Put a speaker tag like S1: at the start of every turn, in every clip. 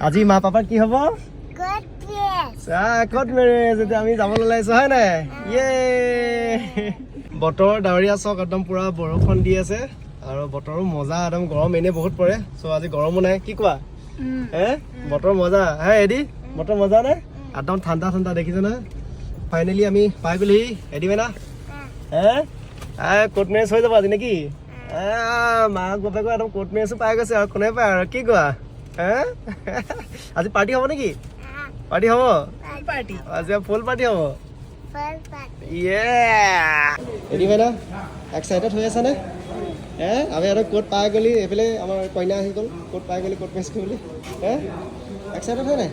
S1: আজি মা পাপাৰ কি হ'ব ক'ত মেৰেজ এতিয়া আমি যাবলৈ ওলাইছো হয় নাই বতৰ ডাৱৰীয়া চাওক একদম পুৰা বৰষুণ দি আছে আৰু বতৰো মজা একদম গৰম এনে বহুত পৰে চ' আজি গৰমো নাই কি কোৱা বতৰ মজা হে এদি বতৰ মজা নে একদম ঠাণ্ডা ঠাণ্ডা দেখিছে না ফাইনেলি আমি পাই গ'লি এদি মেনা কোৰ্ট মেৰেজ হৈ যাব আজি নেকি মাক বাপেকৰ একদম কোৰ্ট মেৰেজো পাই গৈছে আৰু কোনে পায় আৰু কি কোৱা আজি পাৰ্টি হ'ব নেকি পাৰ্টি হ'ব আজি ফুল পাৰ্টি হ'ব এদি মেনা এক্সাইটেড হৈ আছানে আমি আৰু কোৰ্ট পাই গ'লি এইফালে আমাৰ কইনা আহি গ'ল কোৰ্ট পাই গ'লি কোৰ্ট মেৰেজ কৰিবলৈ এক্সাইটেড হয় নাই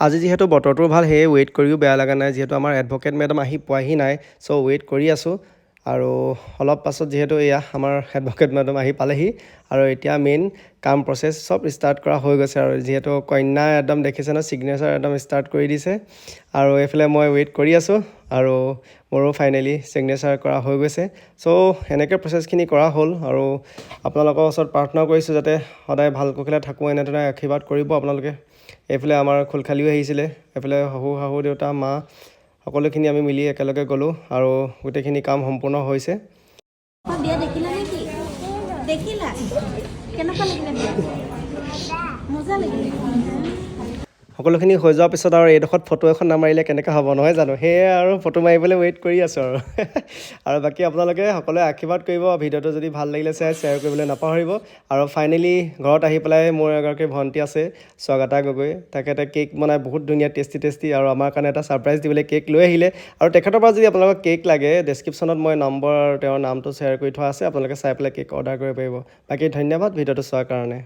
S1: আজি যিহেতু বতৰটো ভাল সেয়ে ৱেইট কৰিও বেয়া লগা নাই যিহেতু আমাৰ এডভকেট মেডাম আহি পোৱাহি নাই চ' ৱেইট কৰি আছোঁ আৰু অলপ পাছত যিহেতু এয়া আমাৰ এডভকেট মেডাম আহি পালেহি আৰু এতিয়া মেইন কাম প্ৰচেছ চব ষ্টাৰ্ট কৰা হৈ গৈছে আৰু যিহেতু কন্যা একদম দেখিছে ন ছিগনেচাৰ একদম ষ্টাৰ্ট কৰি দিছে আৰু এইফালে মই ৱেইট কৰি আছোঁ আৰু মোৰো ফাইনেলি ছিগনেচাৰ কৰা হৈ গৈছে চ' এনেকৈ প্ৰচেছখিনি কৰা হ'ল আৰু আপোনালোকৰ ওচৰত প্ৰাৰ্থনা কৰিছোঁ যাতে সদায় ভাল কুশলে থাকোঁ এনেদৰে আশীৰ্বাদ কৰিব আপোনালোকে এইফালে আমাৰ খোলখালিও আহিছিলে এইফালে শাহু দেউতা মা সকলোখিনি আমি মিলি একেলগে গ'লোঁ আৰু গোটেইখিনি কাম সম্পূৰ্ণ হৈছে সকলোখিনি হৈ যোৱাৰ পিছত আৰু এইডোখৰত ফটো এখন নামাৰিলে কেনেকৈ হ'ব নহয় জানো সেয়ে আৰু ফটো মাৰিবলৈ ৱেইট কৰি আছোঁ আৰু বাকী আপোনালোকে সকলোৱে আশীৰ্বাদ কৰিব ভিডিঅ'টো যদি ভাল লাগিলে শ্বেয়াৰ কৰিবলৈ নাপাহৰিব আৰু ফাইনেলি ঘৰত আহি পেলাই মোৰ এগৰাকী ভণ্টি আছে স্বাগতা গগৈ তেখেতে কেক বনাই বহুত ধুনীয়া টেষ্টি আৰু আমাৰ কাৰণে এটা ছাৰপ্ৰাইজ দিবলৈ কেক লৈ আহিলে আৰু তেখেতৰ পৰা যদি আপোনালোকক কেক লাগে ডেছক্ৰিপশ্যনত মই নম্বৰ আৰু তেওঁৰ নামটো শ্বেয়াৰ কৰি থোৱা আছে আপোনালোকে চাই পেলাই কেক অৰ্ডাৰ কৰিব পাৰিব বাকী ধন্যবাদ ভিডিঅ'টো চোৱাৰ কাৰণে